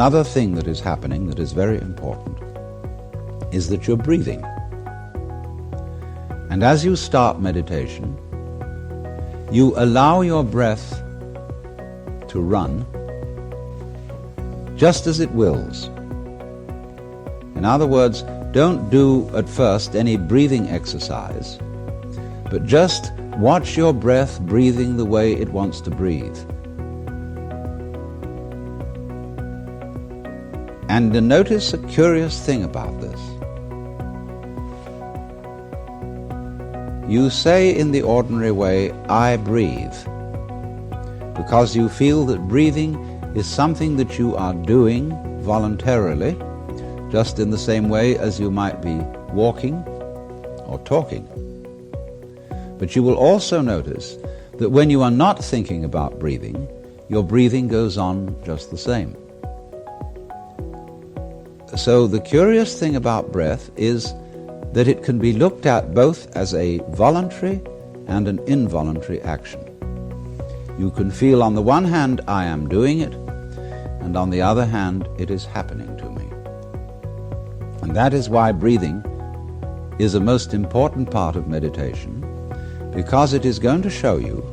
another thing that is happening that is very important is that you're breathing. And as you start meditation, you allow your breath to run just as it wills. In other words, don't do at first any breathing exercise, but just watch your breath breathing the way it wants to breathe. And notice a curious thing about this. You say in the ordinary way, I breathe, because you feel that breathing is something that you are doing voluntarily, just in the same way as you might be walking or talking. But you will also notice that when you are not thinking about breathing, your breathing goes on just the same. So the curious thing about breath is that it can be looked at both as a voluntary and an involuntary action. You can feel on the one hand, I am doing it, and on the other hand, it is happening to me. And that is why breathing is a most important part of meditation, because it is going to show you,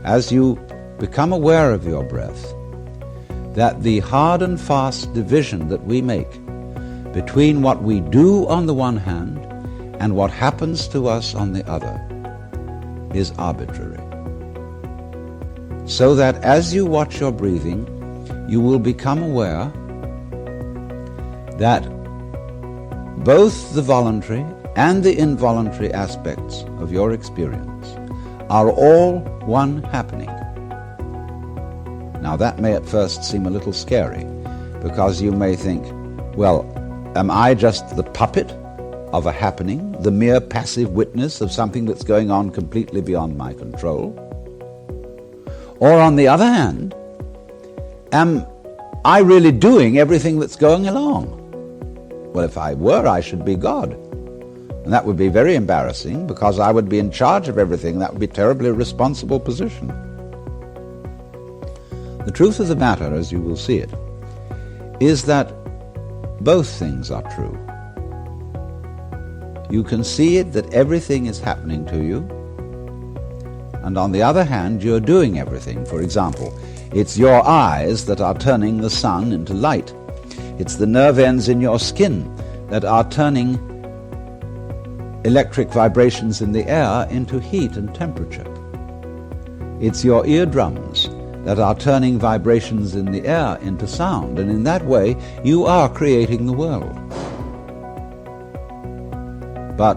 as you become aware of your breath, that the hard and fast division that we make between what we do on the one hand and what happens to us on the other is arbitrary. So that as you watch your breathing, you will become aware that both the voluntary and the involuntary aspects of your experience are all one happening. Now that may at first seem a little scary, because you may think, well, am I just the puppet of a happening, the mere passive witness of something that's going on completely beyond my control? Or on the other hand, am I really doing everything that's going along? Well, if I were, I should be God. And that would be very embarrassing, because I would be in charge of everything. That would be a terribly responsible position. The truth of the matter, as you will see it, is that both things are true. You can see it that everything is happening to you, and on the other hand, you're doing everything. For example, it's your eyes that are turning the sun into light. It's the nerve ends in your skin that are turning electric vibrations in the air into heat and temperature. It's your eardrums that are turning vibrations in the air into sound, and in that way you are creating the world. But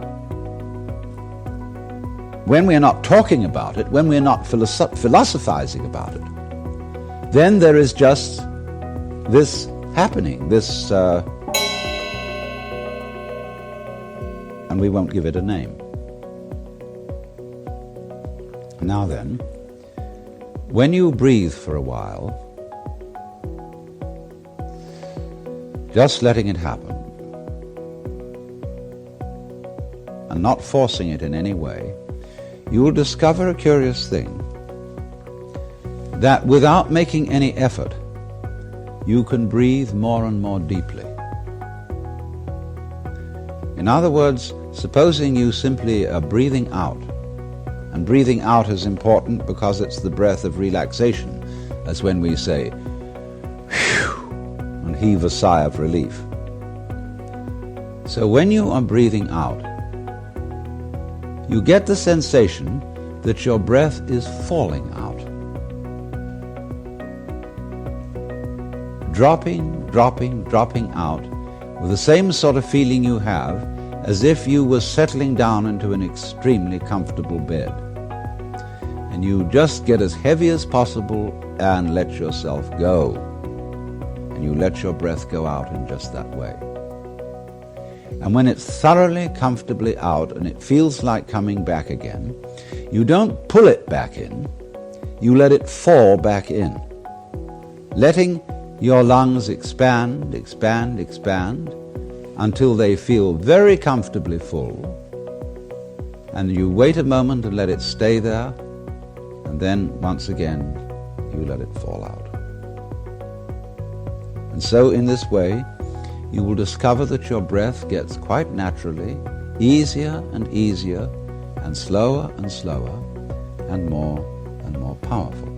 when we are not talking about it, when we are not philosophizing about it, then there is just this happening, this and we won't give it a name. Now then, when you breathe for a while, just letting it happen and not forcing it in any way, you will discover a curious thing, that without making any effort, you can breathe more and more deeply. In other words, supposing you simply are breathing out, and breathing out is important because it's the breath of relaxation, as when we say, whew, and heave a sigh of relief. So when you are breathing out, you get the sensation that your breath is falling out. Dropping out, with the same sort of feeling you have as if you were settling down into an extremely comfortable bed. And you just get as heavy as possible and let yourself go. And you let your breath go out in just that way. And when it's thoroughly, comfortably out and it feels like coming back again, you don't pull it back in, you let it fall back in, letting your lungs expand until they feel very comfortably full. And you wait a moment and let it stay there, and then once again you let it fall out. And so in this way, you will discover that your breath gets quite naturally easier and easier, and slower and slower, and more powerful.